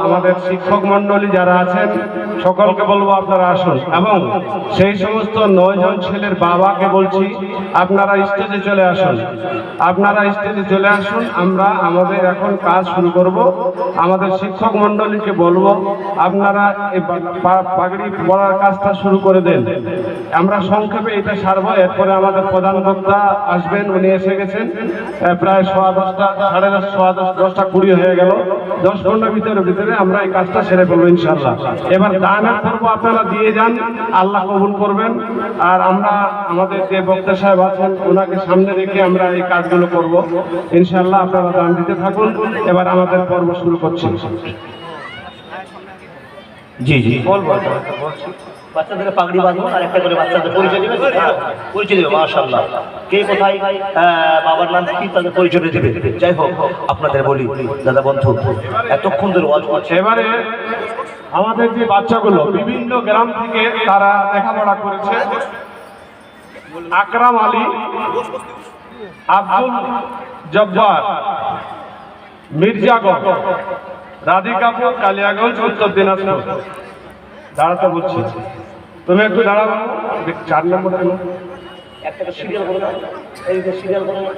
আমাদের শিক্ষক মন্ডলী যারা আছেন সকলকে বলবো আপনারা আসুন, এবং সেই সমস্ত 9 জন ছেলের বাবাকে বলছি আপনারা স্টেজে চলে আসুন, আপনারা স্টেজে চলে আসুন। আমরা আমাদের এখন কাজ শুরু করব। আমাদের শিক্ষক মন্ডলীকে বলবো আপনারা এই পাগড়ি পরার কাজটা শুরু করে দেন। আমরা সংক্ষেপে এটা সারবো, এরপরে আমাদের প্রধান বক্তা আসবেন, উনি এসে গেছেন। প্রায় 10:15 10:10 20 হয়ে গেল। 10 ঘন্টার ভিতরে আমরা এই কাজটা সেরে ফেলবো ইনশাআল্লাহ। এবার দানের পর্ব আপনারা দিয়ে যান, আল্লাহ কবুল করবেন। আর আমরা আমাদের যে বক্তা সাহেব আছেন ওনাকে সামনে রেখে আমরা এই কাজগুলো করব ইনশাআল্লাহ। আপনারা দান দিতে থাকুন। এবার আমাদের পর্ব শুরু করছি। জি জি বলবো, বাচ্চাদের পাগড়ি বাঁধবো আর একটা করে বাচ্চাদের পরিচয় দেবে, পরিচয় দেবে। মাশাআল্লাহ, কে কোথায় বাবার নাম কি তাদের পরিচয় দেবে। যাই হোক, আপনাদের বলি দাদা বন্ধু, এতক্ষণ ধরে ওয়াজ করছে। এবারে আমাদের যে বাচ্চাগুলো বিভিন্ন গ্রাম থেকে তারা লেখাপড়া করেছে, আকরাম আলী, আব্দুল জব্বার, মির্জাগঞ্জ, রাধিকাপুর, কালিয়াগঞ্জ, উত্তর দিনাজপুর। দাঁড়াতে বলছি, তুমি একটু দাঁড়াবো। 4 নম্বর একটা সিরিয়াল করে দাও, এই যে সিরিয়াল করে দাও,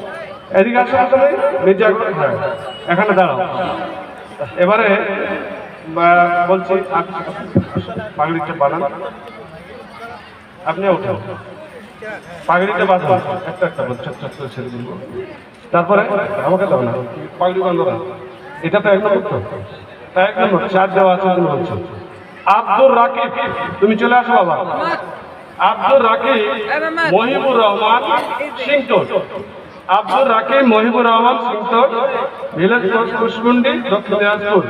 এদিকে আসো তুমি মির্জাগঞ্জ। হ্যাঁ, এখানে দাঁড়াও। এবারে বলছি পাগড়িটা বানান, আপনি উঠেন, পাগড়িটা বাঁধুন একটা একটা বলছে ছেড়ে দিব। তারপরে আমাকে দাও না, পাগড়ি বাঁধো না, এটা তো এক নম্বর, তো তাই এক নম্বর 4 দেওয়া আছে। তুমি বলছো আব্দুর রাকিব, তুমি চলে আসো বাবা। আব্দুর রাকিব মহিবুর রহমান সিংটোর, আব্দুর রাকিব মহিবুর রহমান সিংটোর, ভিলেজ কুশমুন্ডি, দক্ষিণ দিনাজপুর।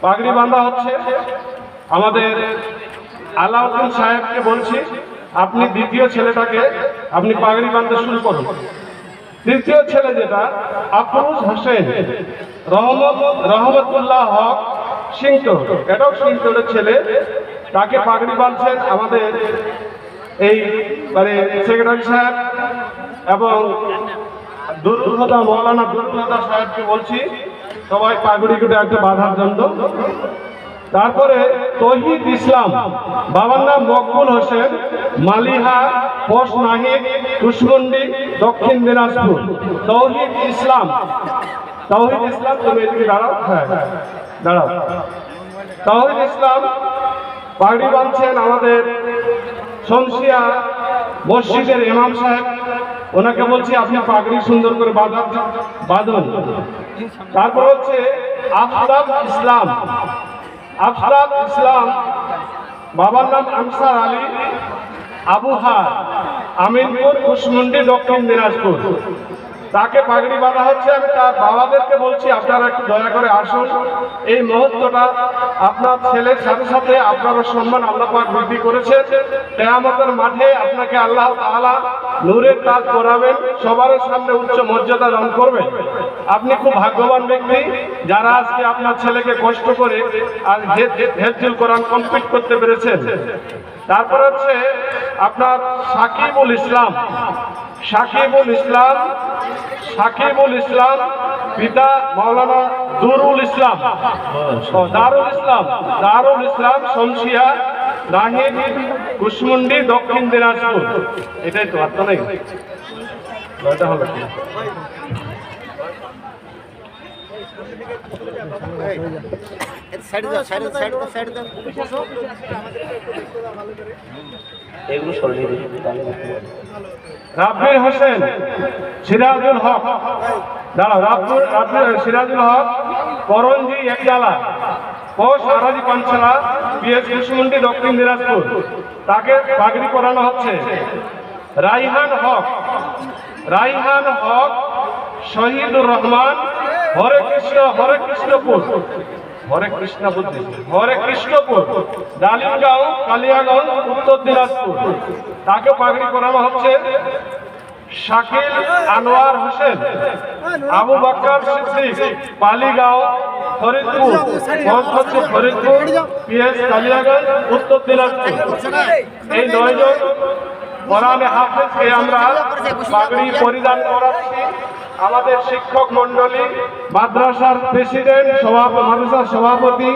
পাগড়ি বাঁধা হচ্ছে। আমাদের আলাউদ্দিন সাহেবকে বলছি আপনি দ্বিতীয় ছেলেটাকে আপনি পাগড়ি বাঁধতে শুরু করুন। তৃতীয় ছেলে যেটা আফরোজ হোসেন রহমতুল্লাহ হক সিংটোর, এটাও সিংটোরের ছেলে, তাকে পাগড়ি বাঁধছেন আমাদের এই সেক্রেটারি সাহেব এবং মৌলানা দুরুলহুদা সাহেবকে বলছি সবাই পাগড়িগুলো একটা বাঁধার জন্য। তারপরে তৌহিদ ইসলাম, বাবার নাম মকবুল হোসেন, মালিহা, পোস্ট নাহিদ, কুশমুন্ডি, দক্ষিণ দিনাজপুর। তৌহিদ ইসলাম, তৌহিদ ইসলাম তুমি এদিকে দাঁড়াও। হ্যাঁ দাঁড়াও। তৌহিদ ইসলাম পাগড়ি বাঁধছেন আমাদের শমসিয়া মসজিদের ইমাম সাহেব, ওনাকে বলছি আপনি পাগড়ি সুন্দর করে বাঁধুন। তারপর হচ্ছে আফতাব ইসলাম, আফতাব ইসলাম, বাবার নাম আনসার আলী, আবুহা, আমিনপুর, কুশমুন্ডি, দক্ষিণ দিনাজপুর। তাকে পাগড়ি বাঁধা হচ্ছে। আমি তার বাবাদেরকে বলছি আপনারা একটু দয়া করে আসুন। এই মুহূর্তটা আপনার ছেলের সাথে সাথে আপনারও সম্মান আল্লাহ পাক বৃদ্ধি করেছেন। কিয়ামতের মাঠে আপনাকে আল্লাহ তাআলা নূরের তাজ পরাবেন, সবার সামনে উচ্চ মর্যাদা দান করবেন। আপনি খুব ভাগ্যবান ব্যক্তি যারা আজকে আপনার ছেলেকে কষ্ট করে আজ হেফজুল কোরআন কমপ্লিট করতে পেরেছেন। তারপর হচ্ছে আপনার সাকিবুল ইসলাম, সাকিবুল ইসলাম, সাকিবুল ইসলাম, পিতা মাওলানা দুরুল ইসলাম, দারুল ইসলাম, দারুল ইসলাম, শমসিয়া, নাহিদ, কুশমুন্ডি, দক্ষিণ দিনাজপুর। এটাই তো আর তো নেই, এটা হলো কি? রাব্বির হোসেন, সিরাজুল হক, দাঁড়াও, রাব্বির সিরাজুল হক, করঞ্জি একডালা, পোস্ট আরাজি পাঞ্চালা, পিএস কুশমুন্ডি, দক্ষিণ দিনাজপুর। তাকে পাগড়ি পরানো হচ্ছে। রাইহান হক, রাইহান হক, শহীদুর রহমান, হরে কৃষ্ণপুর, হরে কৃষ্ণপুর, ডালিমগাঁও, কালিয়াগঞ্জ, উত্তর দিনাজপুর। তাকে পাগড়ি পরানো হচ্ছে। শাকিল আনোয়ার হোসেন, আবু বকর সিদ্দিক, পালিগাঁও, ফরিদপুর, ফরিদপুর, পিএস কালিয়াগঞ্জ, উত্তর দিনাজপুর। এই 9 জন কোরআনে হাফেজকে আমরা পাগড়ি পরিধান করাচ্ছি। আমাদের শিক্ষক মণ্ডলী, মাদ্রাসার প্রেসিডেন্ট, মাদ্রাসার সভাপতি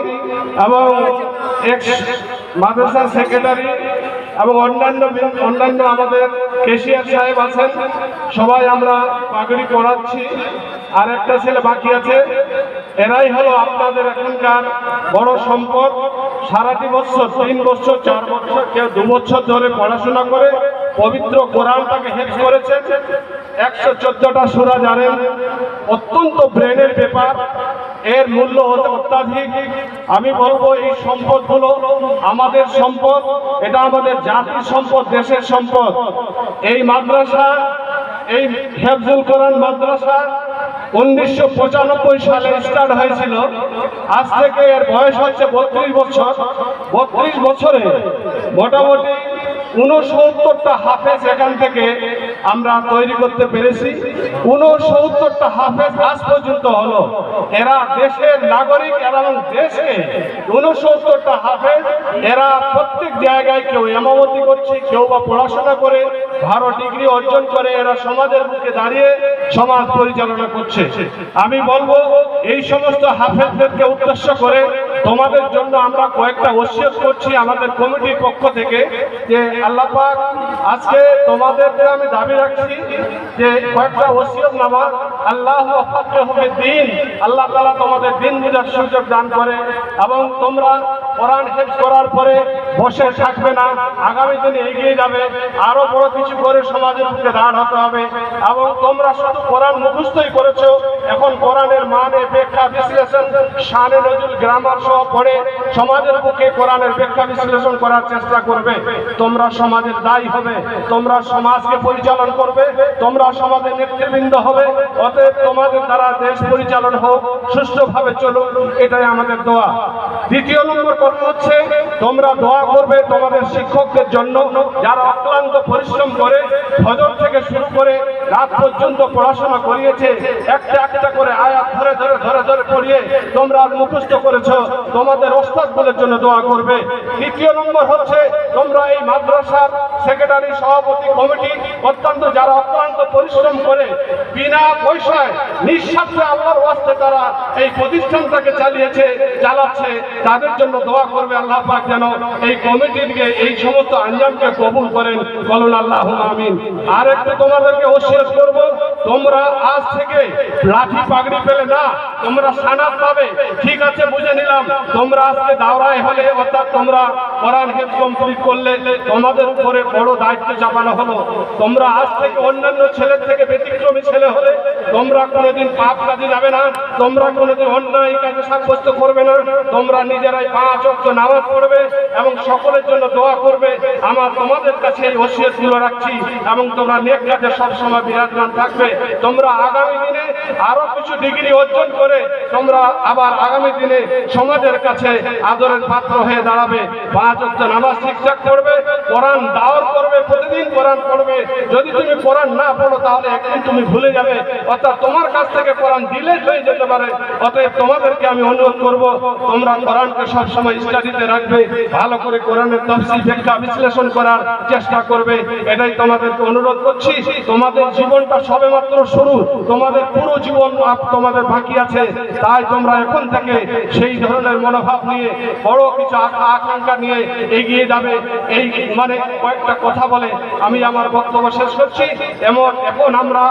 এবং এক্স মাদ্রাসার সেক্রেটারি এবং অন্যান্য আমাদের কেশিয়ার সাহেব আছেন। সবাই আমরা পাগড়ি পরাচ্ছি, আর একটা ছেলে বাকি আছে। এরাই হলো আপনাদের এখানকার বড় সম্পদ। সারাটি বছর, 3 বছর 4 বছর, কেউ 2 বছর ধরে পড়াশোনা করে পবিত্র কোরআনটাকে হেফজ করেছেন। 114টা সূরা জানেন, অত্যন্ত ব্রেনের ব্যাপার, এর মূল্য হতে অত্যাধিক। আমি বলবো এই সম্পদগুলো আমাদের সম্পদ, এটা আমাদের জাতির সম্পদ, দেশের সম্পদ। এই মাদ্রাসা, এই হেফজুল কোরআন মাদ্রাসা 1995 সালে স্টার্ট হয়েছিল। আজ থেকে এর বয়স হচ্ছে 32 বছর। 32 বছরে মোটামুটি 69টা হাফেজ এখান থেকে আমরা তৈরি করতে পেরেছি। 69টা হাফেজ আজ পর্যন্ত হলো। এরা দেশের নাগরিক এবং দেশে 69টা হাফেজ, এরা প্রত্যেক জায়গায় কেউ ইমামতি করছে, কেউ বা পড়াশোনা করে ভালো ডিগ্রি অর্জন করে এরা সমাজের বুকে দাঁড়িয়ে সমাজ পরিচালনা করছে। আমি বলবো এই সমস্ত হাফেজদেরকে উদ্দেশ্য করে তোমাদের জন্য আমরা কয়েকটা ওসিয়ত করছি আমাদের কমিটির পক্ষ থেকে, যে আল্লাহ পাক আজকে তোমাদেরকে আমি দাবি রাখছি যে কয়েকটা ওসিয়ত নামা। আল্লাহ ফাকহুফি দ্বীন, আল্লাহ তাআলা তোমাদের দ্বীন বুঝার সুযোগ দান করে এবং তোমরা কোরআন হেফজ করার পরে বসে থাকবে না, আগামী দিনে এগিয়ে যাবে, আরো বড় কিছু করে সমাজের বুকে দাঁড় হতে হবে। এবং তোমরা শুধু কোরআন মুখস্থই করেছো, এখন কোরআনের মানে, ব্যাখ্যা, বিশ্লেষণ, শানে নজরুল, গ্রামার সহ পড়ে সমাজের বুকে কোরআনের ব্যাখ্যা বিশ্লেষণ করার চেষ্টা করবে। তোমরা সমাজের দায়ী হবে, তোমরা সমাজকে পরিচালন করবে, তোমরা সমাজের নেতৃবৃন্দ হবে। অতএব তোমাদের দ্বারা দেশ পরিচালন হোক, সুষ্ঠুভাবে চলুক, এটাই আমাদের দোয়া। দ্বিতীয় নম্বর কথা হচ্ছে তোমরা দোয়া করবে তোমাদের শিক্ষকদের জন্য, যারা অক্লান্ত পরিশ্রম করে ফজর থেকে শুরু করে রাত পর্যন্ত পড়াশোনা করিয়েছে, একটা একটা করে আয়াত ধরে ধরে ধরে ধরে পড়িয়ে তোমরা মুখস্থ করেছো, তোমাদের ওস্তাদগুলোর জন্য দোয়া করবে। তৃতীয় নম্বর হচ্ছে তোমরা এই মাদ্রাসার সেক্রেটারি, সভাপতি, কমিটি অত্যন্ত যারা অক্লান্ত পরিশ্রম করে বিনা পয়সায় নিঃস্বার্থে আল্লাহর ওয়াস্তে তারা এই প্রতিষ্ঠানটাকে চালাচ্ছে, তাদের জন্য দোয়া করবে। আল্লাহ পাক যেন এই কমিটিকে, এই সমস্ত আঞ্জামকে কবুল করেন, বলুন আল্লাহুম্মা আমিন। আর একটু তোমাদেরকে ওসিয়ত করব, তোমরা আজ থেকে লাঠি পাগড়ি পেলে না, তোমরা সানাত পাবে। ঠিক আছে, বুঝে নিলাম তোমরা আজকে দাওরায় হলে, অর্থাৎ তোমরা কোরআন হেফজ কমপ্লিট করলে, তোমাদের উপরে বড় দায়িত্ব চাপানো হলো। তোমরা আজ থেকে অন্যান্য ছেলের থেকে ব্যতিক্রমী ছেলে হলে তোমরা কোনোদিন পাপ কাজে যাবে না, তোমরা কোনোদিন অন্যায় কাজে সাব্যস্ত করবে না, তোমরা নিজেরাই 5 ওয়াক্ত নামাজ পড়বে এবং সকলের জন্য দোয়া করবে। আমার তোমাদের কাছে এই ওসিয়তগুলো রাখছি এবং তোমরা নেক কাজে সবসময় বিরাজমান থাকবে। তোমরা আগামী দিনে আরো কিছু ডিগ্রি অর্জন করে তোমরা আবার আগামী দিনে সমাজের কাছে আদরের পাত্র হয়ে দাঁড়াবে। 5 ওয়াক্ত নামাজ ঠিকঠাক পড়বে, কোরআন দাওয়াত করবে, প্রতিদিন কোরআন পড়বে। যদি তুমি কোরআন না পড়ো তাহলে একদিন তুমি ভুলে যাবে, অর্থাৎ তোমার কাছ থেকে কোরআন ডিলেট হয়ে যেতে পারে। অতএব তোমাদেরকে আমি অনুরোধ করব, তোমরা কোরআনকে সবসময় স্টাডিতে রাখবে, ভালো করে কোরআনের তাফসীর, ব্যাখ্যা, বিশ্লেষণ করার চেষ্টা করবে। এটাই তোমাদেরকে অনুরোধ করছি। তোমাদের জীবনটা সবেমাত্র শুরু, তোমাদের পুরো জীবন তোমাদের বাকি আছে। তাই তোমরা এখন থেকে সেই ধরনের মনোভাব নিয়ে, বড় কিছু আকাঙ্ক্ষা নিয়ে এগিয়ে যাবে। এই কয়েকটা কথা বলে আমি আমার বক্তব্য শেষ করছি। এখন আমরা